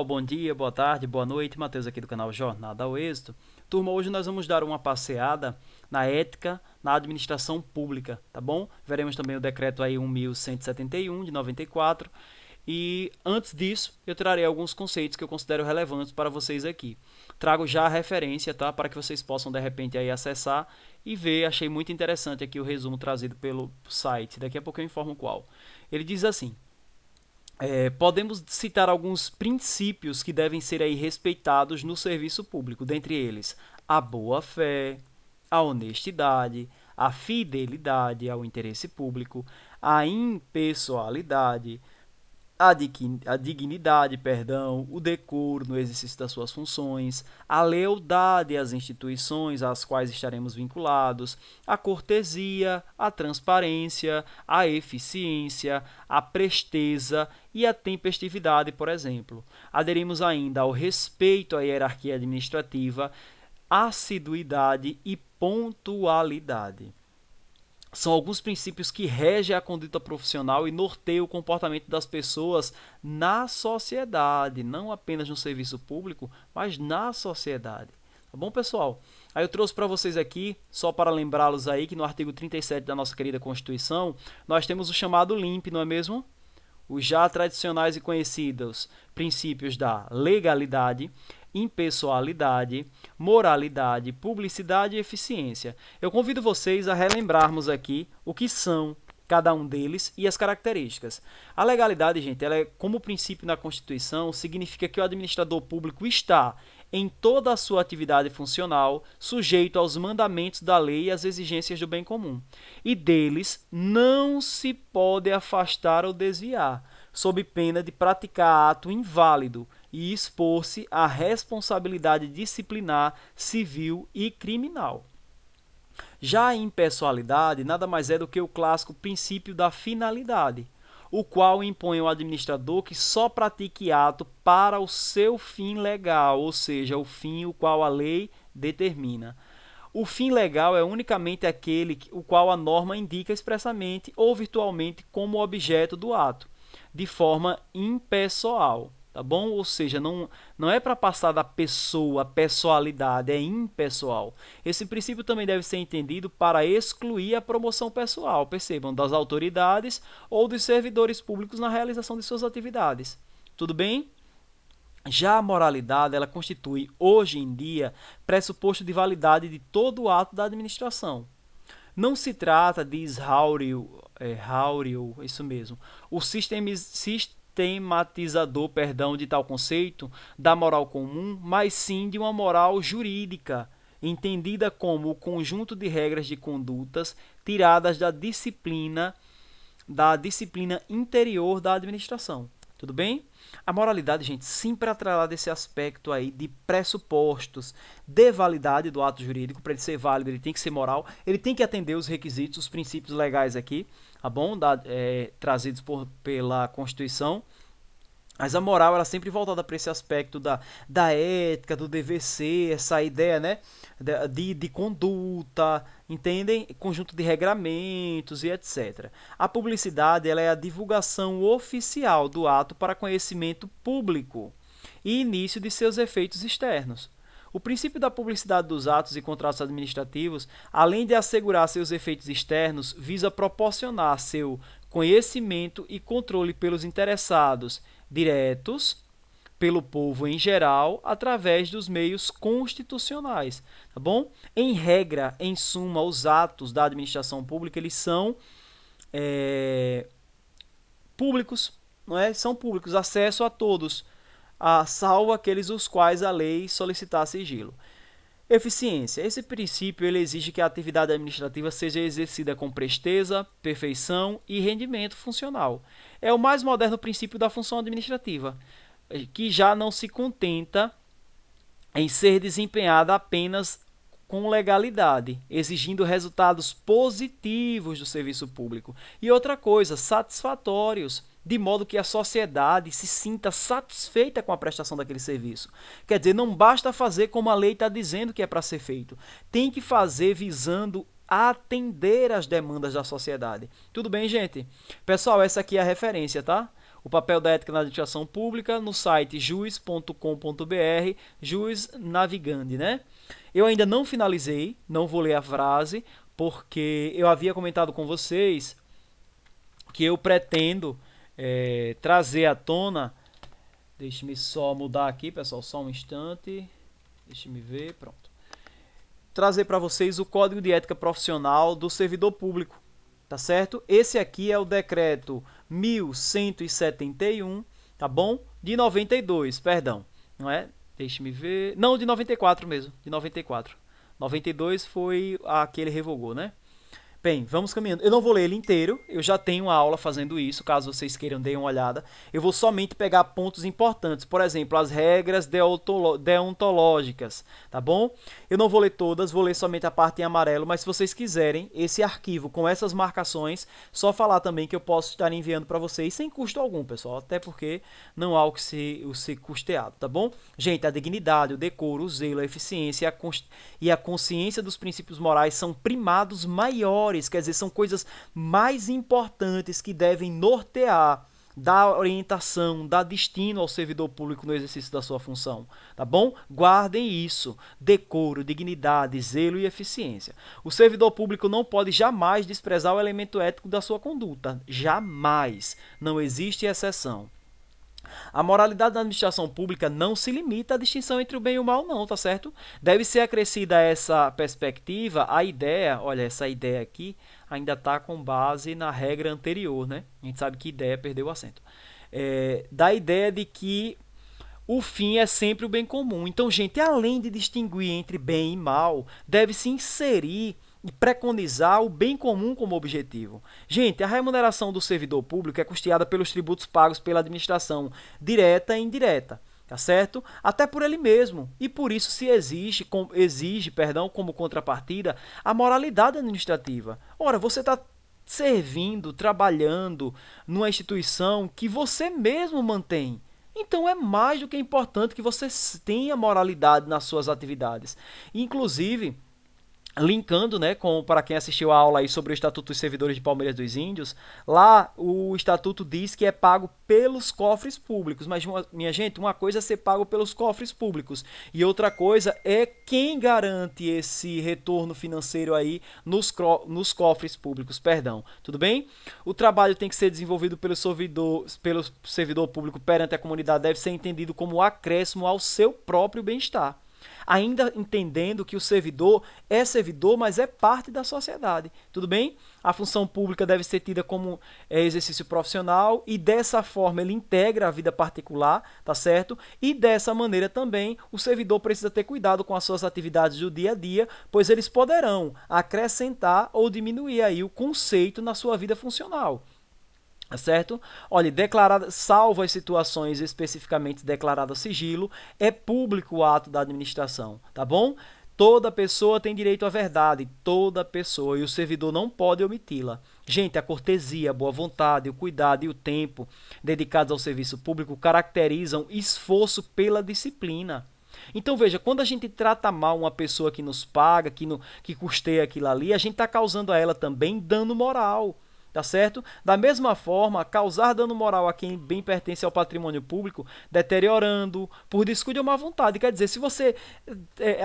Bom dia, boa tarde, boa noite, Matheus aqui do canal Jornada ao Êxito. Turma, hoje nós vamos dar uma passeada na ética na administração pública, tá bom? Veremos também o decreto aí 1171 de 94 e antes disso eu trarei alguns conceitos que eu considero relevantes para vocês aqui. Trago já a referência, tá? Para que vocês possam de repente aí acessar e ver, achei muito interessante aqui o resumo trazido pelo site, daqui a pouco eu informo qual. Ele diz assim: podemos citar alguns princípios que devem ser aí respeitados no serviço público, dentre eles a boa-fé, a honestidade, a fidelidade ao interesse público, a impessoalidade, a dignidade, perdão, o decoro no exercício das suas funções, a lealdade às instituições às quais estaremos vinculados, a cortesia, a transparência, a eficiência, a presteza e a tempestividade, por exemplo. Aderimos ainda ao respeito à hierarquia administrativa, assiduidade e pontualidade. São alguns princípios que regem a conduta profissional e norteiam o comportamento das pessoas na sociedade, não apenas no serviço público, mas na sociedade. Tá bom, pessoal? Aí eu trouxe para vocês aqui, só para lembrá-los aí, que no artigo 37 da nossa querida Constituição, nós temos o chamado LIMP, não é mesmo? Os já tradicionais e conhecidos princípios da legalidade, impessoalidade, moralidade, publicidade e eficiência. Eu convido vocês a relembrarmos aqui o que são cada um deles e as características. A legalidade, gente, ela é como princípio na Constituição, significa que o administrador público está em toda a sua atividade funcional, sujeito aos mandamentos da lei e às exigências do bem comum. E deles não se pode afastar ou desviar, sob pena de praticar ato inválido e expor-se à responsabilidade disciplinar, civil e criminal. Já a impessoalidade nada mais é do que o clássico princípio da finalidade, o qual impõe ao administrador que só pratique ato para o seu fim legal, ou seja, o fim o qual a lei determina. O fim legal é unicamente aquele o qual a norma indica expressamente ou virtualmente como objeto do ato, de forma impessoal. Tá bom? Ou seja, não é para passar da pessoa, pessoalidade, é impessoal. Esse princípio também deve ser entendido para excluir a promoção pessoal, percebam, das autoridades ou dos servidores públicos na realização de suas atividades. Tudo bem? Já a moralidade, ela constitui, hoje em dia, pressuposto de validade de todo o ato da administração. Não se trata de isso mesmo, o sistematizador, perdão, de tal conceito da moral comum, mas sim de uma moral jurídica, entendida como o conjunto de regras de condutas tiradas da disciplina interior da administração. Tudo bem? A moralidade, gente, sempre atrelada desse aspecto aí de pressupostos de validade do ato jurídico. Para ele ser válido, ele tem que ser moral, ele tem que atender os requisitos, os princípios legais aqui, tá bom? Trazidos pela Constituição. Mas a moral, ela sempre voltada para esse aspecto da ética, do dever ser, essa ideia, né, de conduta, entendem? Conjunto de regramentos e etc. A publicidade, ela é a divulgação oficial do ato para conhecimento público e início de seus efeitos externos. O princípio da publicidade dos atos e contratos administrativos, além de assegurar seus efeitos externos, visa proporcionar seu conhecimento e controle pelos interessados diretos, pelo povo em geral, através dos meios constitucionais, tá bom? Em regra, em suma, os atos da administração pública, eles são públicos, não é? São públicos, acesso a todos, salvo aqueles os quais a lei solicitar sigilo. Eficiência. Esse princípio ele exige que a atividade administrativa seja exercida com presteza, perfeição e rendimento funcional. É o mais moderno princípio da função administrativa, que já não se contenta em ser desempenhada apenas com legalidade, exigindo resultados positivos do serviço público. E outra coisa, satisfatórios, de modo que a sociedade se sinta satisfeita com a prestação daquele serviço. Quer dizer, não basta fazer como a lei está dizendo que é para ser feito. Tem que fazer visando atender às demandas da sociedade. Tudo bem, gente? Pessoal, essa aqui é a referência, tá? O papel da ética na administração pública no site juiz.com.br, juiz navigando, né? Eu ainda não finalizei, não vou ler a frase, porque eu havia comentado com vocês que eu pretendo trazer à tona. Deixe-me só mudar aqui, pessoal, só um instante. Deixe-me ver, pronto. Trazer para vocês o Código de Ética Profissional do Servidor Público, tá certo? Esse aqui é o decreto 1171, tá bom? De 92, perdão, não é? Deixe-me ver. Não, de 94 mesmo, de 94. 92 foi a que ele revogou, né? Bem, vamos caminhando. Eu não vou ler ele inteiro, eu já tenho uma aula fazendo isso, caso vocês queiram, deem uma olhada. Eu vou somente pegar pontos importantes, por exemplo, as regras deontológicas, tá bom? Eu não vou ler todas, vou ler somente a parte em amarelo, mas se vocês quiserem esse arquivo com essas marcações, só falar também que eu posso estar enviando para vocês sem custo algum, pessoal, até porque não há o que ser custeado, tá bom? Gente, a dignidade, o decoro, o zelo, a eficiência e a consciência dos princípios morais são primados maiores, quer dizer, são coisas mais importantes que devem nortear, dar orientação, dar destino ao servidor público no exercício da sua função, tá bom? Guardem isso, decoro, dignidade, zelo e eficiência. O servidor público não pode jamais desprezar o elemento ético da sua conduta, jamais, não existe exceção. A moralidade da administração pública não se limita à distinção entre o bem e o mal, não, tá certo? Deve ser acrescida a essa perspectiva a ideia, olha, essa ideia aqui ainda está com base na regra anterior, né? A gente sabe que ideia perdeu o acento. Da ideia de que o fim é sempre o bem comum. Então, gente, além de distinguir entre bem e mal, deve-se inserir e preconizar o bem comum como objetivo. Gente, a remuneração do servidor público é custeada pelos tributos pagos pela administração, direta e indireta, tá certo? Até por ele mesmo. E por isso se exige como contrapartida, a moralidade administrativa. Ora, você está servindo, trabalhando numa instituição que você mesmo mantém. Então é mais do que importante que você tenha moralidade nas suas atividades. Inclusive, linkando, né, para quem assistiu a aula aí sobre o Estatuto dos Servidores de Palmeiras dos Índios, lá o Estatuto diz que é pago pelos cofres públicos, mas, minha gente, uma coisa é ser pago pelos cofres públicos e outra coisa é quem garante esse retorno financeiro aí nos cofres públicos, perdão, tudo bem? O trabalho tem que ser desenvolvido pelo servidor público perante a comunidade, deve ser entendido como acréscimo ao seu próprio bem-estar. Ainda entendendo que o servidor é servidor, mas é parte da sociedade, tudo bem? A função pública deve ser tida como exercício profissional e dessa forma ele integra a vida particular, tá certo? E dessa maneira também o servidor precisa ter cuidado com as suas atividades do dia a dia, pois eles poderão acrescentar ou diminuir aí o conceito na sua vida funcional. Certo? Olha, salvo as situações especificamente declaradas sigilo, é público o ato da administração, tá bom? Toda pessoa tem direito à verdade, toda pessoa, e o servidor não pode omiti-la. Gente, a cortesia, a boa vontade, o cuidado e o tempo dedicados ao serviço público caracterizam esforço pela disciplina. Então veja, quando a gente trata mal uma pessoa que nos paga, que custeia aquilo ali, a gente está causando a ela também dano moral. Tá certo? Da mesma forma, causar dano moral a quem bem pertence ao patrimônio público, deteriorando por descuido ou má vontade. Quer dizer, se você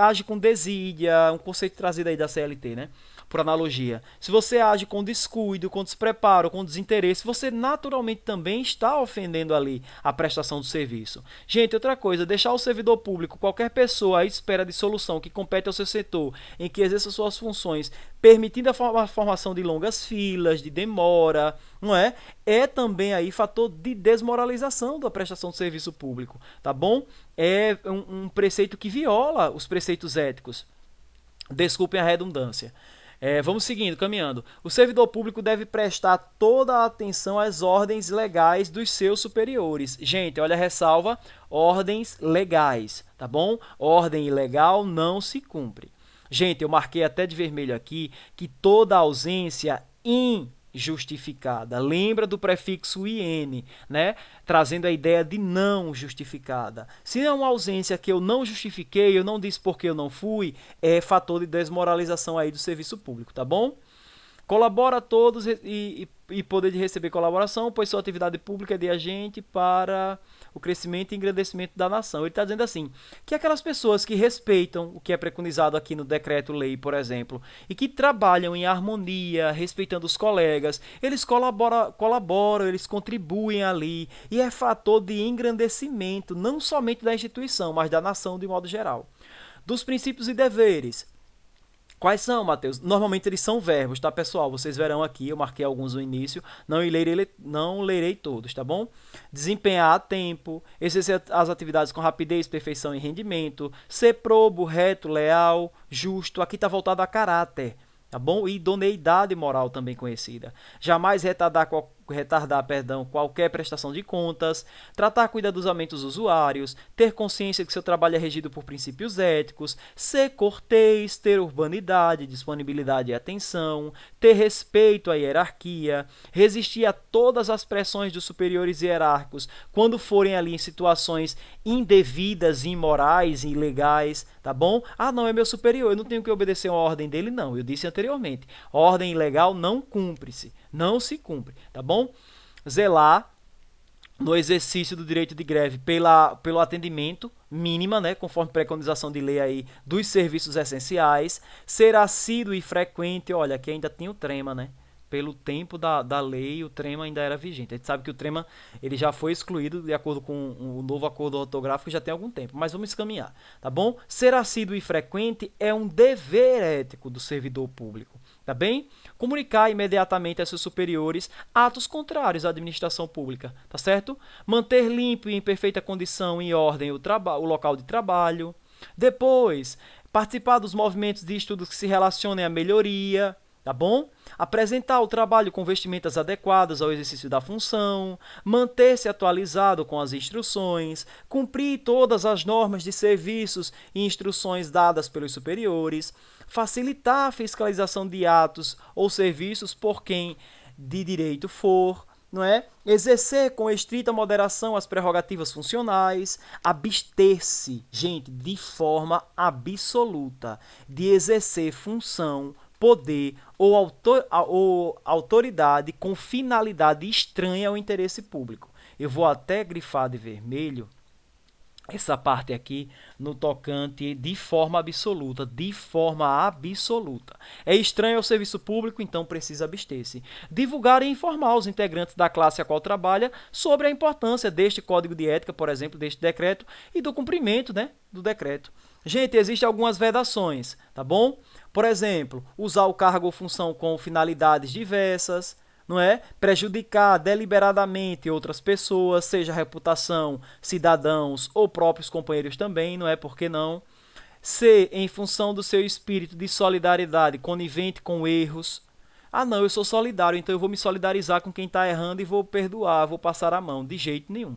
age com desídia, um conceito trazido aí da CLT, né? Por analogia. Se você age com descuido, com despreparo, com desinteresse, você naturalmente também está ofendendo ali a prestação do serviço. Gente, outra coisa, deixar o servidor público, qualquer pessoa à espera de solução que compete ao seu setor, em que exerça suas funções, permitindo a formação de longas filas, de demora, não é? É também aí fator de desmoralização da prestação do serviço público, tá bom? É um preceito que viola os preceitos éticos. Desculpem a redundância. Vamos seguindo, caminhando. O servidor público deve prestar toda a atenção às ordens legais dos seus superiores. Gente, olha a ressalva, ordens legais, tá bom? Ordem ilegal não se cumpre. Gente, eu marquei até de vermelho aqui que toda ausência injustificada, lembra do prefixo IN, né? Trazendo a ideia de não justificada. Se é uma ausência que eu não justifiquei, eu não disse porque eu não fui, é fator de desmoralização aí do serviço público, tá bom? colabora a todos e poder de receber colaboração, pois sua atividade pública é de agente para o crescimento e engrandecimento da nação. Ele está dizendo assim, que aquelas pessoas que respeitam o que é preconizado aqui no decreto-lei, por exemplo, e que trabalham em harmonia, respeitando os colegas, eles colaboram, eles contribuem ali, e é fator de engrandecimento, não somente da instituição, mas da nação de modo geral. Dos princípios e deveres. Quais são, Matheus? Normalmente eles são verbos, tá, pessoal? Vocês verão aqui, eu marquei alguns no início, não lerei todos, tá bom? Desempenhar a tempo, exercer as atividades com rapidez, perfeição e rendimento, ser probo, reto, leal, justo, aqui está voltado a caráter, tá bom? E idoneidade moral também conhecida. Jamais retardar qualquer prestação de contas, tratar cuidadosamente os usuários, ter consciência que seu trabalho é regido por princípios éticos, ser cortês, ter urbanidade, disponibilidade e atenção, ter respeito à hierarquia, resistir a todas as pressões dos superiores hierárquicos quando forem ali em situações indevidas, imorais e ilegais, tá bom? Ah, não, é meu superior, eu não tenho que obedecer a ordem dele, não. Eu disse anteriormente, ordem ilegal não cumpre-se. Não se cumpre, tá bom? Zelar no exercício do direito de greve pelo atendimento mínima, né, conforme preconização de lei aí dos serviços essenciais, ser assíduo e frequente, olha, aqui ainda tem o trema, né? Pelo tempo da lei, o trema ainda era vigente. A gente sabe que o trema ele já foi excluído de acordo com o novo acordo ortográfico já tem algum tempo, mas vamos caminhar, tá bom? Ser assíduo e frequente é um dever ético do servidor público, tá bem? Comunicar imediatamente a seus superiores atos contrários à administração pública, tá certo? Manter limpo e em perfeita condição e ordem o local de trabalho. Depois, participar dos movimentos de estudos que se relacionem à melhoria, tá bom? Apresentar o trabalho com vestimentas adequadas ao exercício da função, manter-se atualizado com as instruções, cumprir todas as normas de serviços e instruções dadas pelos superiores, facilitar a fiscalização de atos ou serviços por quem de direito for, não é? Exercer com estrita moderação as prerrogativas funcionais, abster-se, gente, de forma absoluta, de exercer função, poder ou autoridade com finalidade estranha ao interesse público. Eu vou até grifar de vermelho essa parte aqui no tocante de forma absoluta, É estranho ao serviço público, então precisa abster-se. Divulgar e informar os integrantes da classe a qual trabalha sobre a importância deste código de ética, por exemplo, deste decreto e do cumprimento, né, do decreto. Gente, existem algumas vedações, tá bom? Por exemplo, usar o cargo ou função com finalidades diversas, não é? Prejudicar deliberadamente outras pessoas, seja reputação, cidadãos ou próprios companheiros também, não é? Por que não? Ser, em função do seu espírito de solidariedade, conivente com erros. Ah, não, eu sou solidário, então eu vou me solidarizar com quem está errando e vou perdoar, vou passar a mão. De jeito nenhum.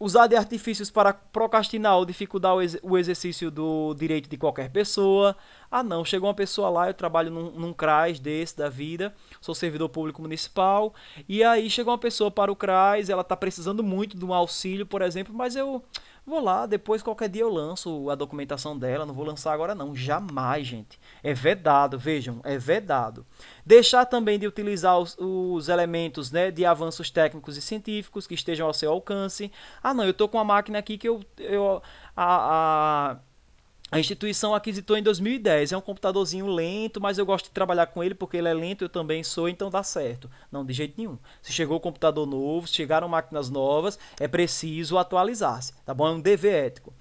Usar de artifícios para procrastinar ou dificultar o exercício do direito de qualquer pessoa. Ah, não, chegou uma pessoa lá, eu trabalho num CRAS desse da vida, sou servidor público municipal, e aí chegou uma pessoa para o CRAS, ela está precisando muito de um auxílio, por exemplo, mas eu vou lá, depois qualquer dia eu lanço a documentação dela, não vou lançar agora não, jamais, gente. É vedado, vejam, é vedado. Deixar também de utilizar os elementos, né, de avanços técnicos e científicos que estejam ao seu alcance. Ah, não, eu estou com uma máquina aqui que a instituição aquisitou em 2010. É um computadorzinho lento, mas eu gosto de trabalhar com ele porque ele é lento, eu também sou, então dá certo. Não, de jeito nenhum. Se chegou um computador novo, se chegaram máquinas novas, é preciso atualizar-se, tá bom? É um dever ético.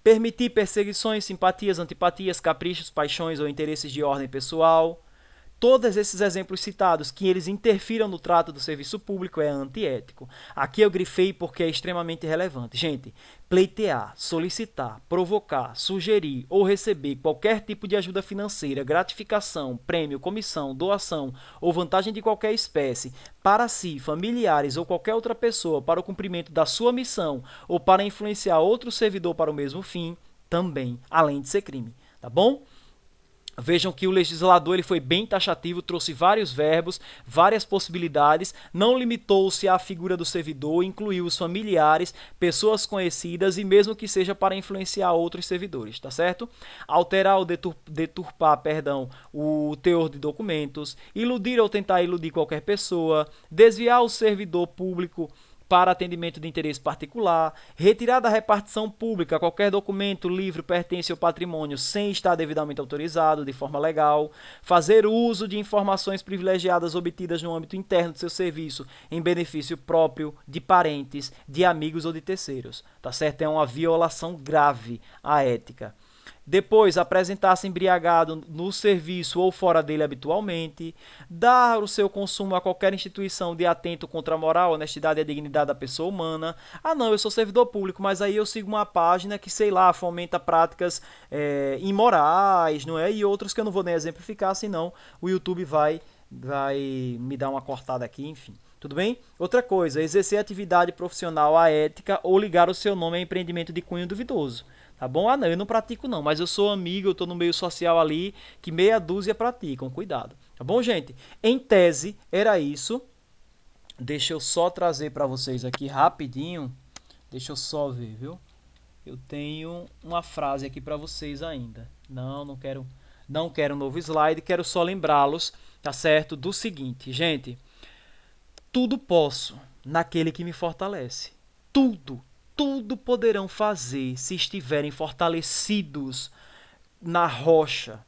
Permitir perseguições, simpatias, antipatias, caprichos, paixões ou interesses de ordem pessoal. Todos esses exemplos citados que eles interfiram no trato do serviço público é antiético. Aqui eu grifei porque é extremamente relevante. Gente, pleitear, solicitar, provocar, sugerir ou receber qualquer tipo de ajuda financeira, gratificação, prêmio, comissão, doação ou vantagem de qualquer espécie para si, familiares ou qualquer outra pessoa para o cumprimento da sua missão ou para influenciar outro servidor para o mesmo fim, também, além de ser crime, tá bom? Vejam que o legislador ele foi bem taxativo, trouxe vários verbos, várias possibilidades, não limitou-se à figura do servidor, incluiu os familiares, pessoas conhecidas e mesmo que seja para influenciar outros servidores, tá certo? Alterar ou deturpar, perdão, o teor de documentos, iludir ou tentar iludir qualquer pessoa, desviar o servidor público para atendimento de interesse particular, retirar da repartição pública qualquer documento, livro, pertence ao patrimônio sem estar devidamente autorizado de forma legal, fazer uso de informações privilegiadas obtidas no âmbito interno do seu serviço em benefício próprio, de parentes, de amigos ou de terceiros, tá certo? É uma violação grave à ética. Depois, apresentar-se embriagado no serviço ou fora dele habitualmente, dar o seu consumo a qualquer instituição de atento contra a moral, a honestidade e a dignidade da pessoa humana. Ah, não, eu sou servidor público, mas aí eu sigo uma página que, sei lá, fomenta práticas imorais, não é? E outros que eu não vou nem exemplificar, senão o YouTube vai me dar uma cortada aqui, enfim. Tudo bem? Outra coisa, exercer atividade profissional aética ou ligar o seu nome a empreendimento de cunho duvidoso. Tá bom? Ah, não, eu não pratico não, mas eu sou amigo, eu tô no meio social ali, que meia dúzia praticam, cuidado. Tá bom, gente? Em tese, era isso. Deixa eu só trazer para vocês aqui rapidinho. Deixa eu só ver, viu? Eu tenho uma frase aqui para vocês ainda. Não quero um novo slide, quero só lembrá-los, tá certo? Do seguinte, gente, tudo posso naquele que me fortalece. Tudo poderão fazer se estiverem fortalecidos na rocha,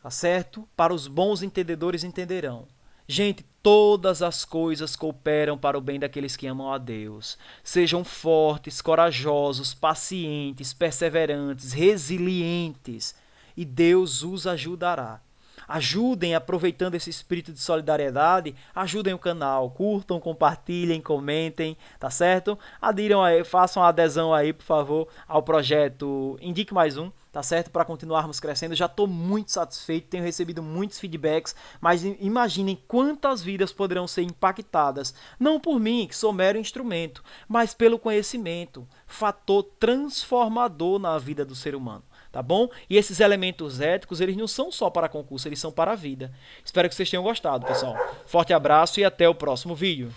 tá certo? Para os bons entendedores entenderão. Gente, todas as coisas cooperam para o bem daqueles que amam a Deus. Sejam fortes, corajosos, pacientes, perseverantes, resilientes, e Deus os ajudará. Ajudem, aproveitando esse espírito de solidariedade, ajudem o canal, curtam, compartilhem, comentem, tá certo? Adiram aí, façam a adesão aí, por favor, ao projeto Indique Mais Um, tá certo? Para continuarmos crescendo. Já estou muito satisfeito, tenho recebido muitos feedbacks, mas imaginem quantas vidas poderão ser impactadas, não por mim, que sou mero instrumento, mas pelo conhecimento, fator transformador na vida do ser humano. Tá bom? E esses elementos éticos, eles não são só para concurso, eles são para a vida. Espero que vocês tenham gostado, pessoal. Forte abraço e até o próximo vídeo.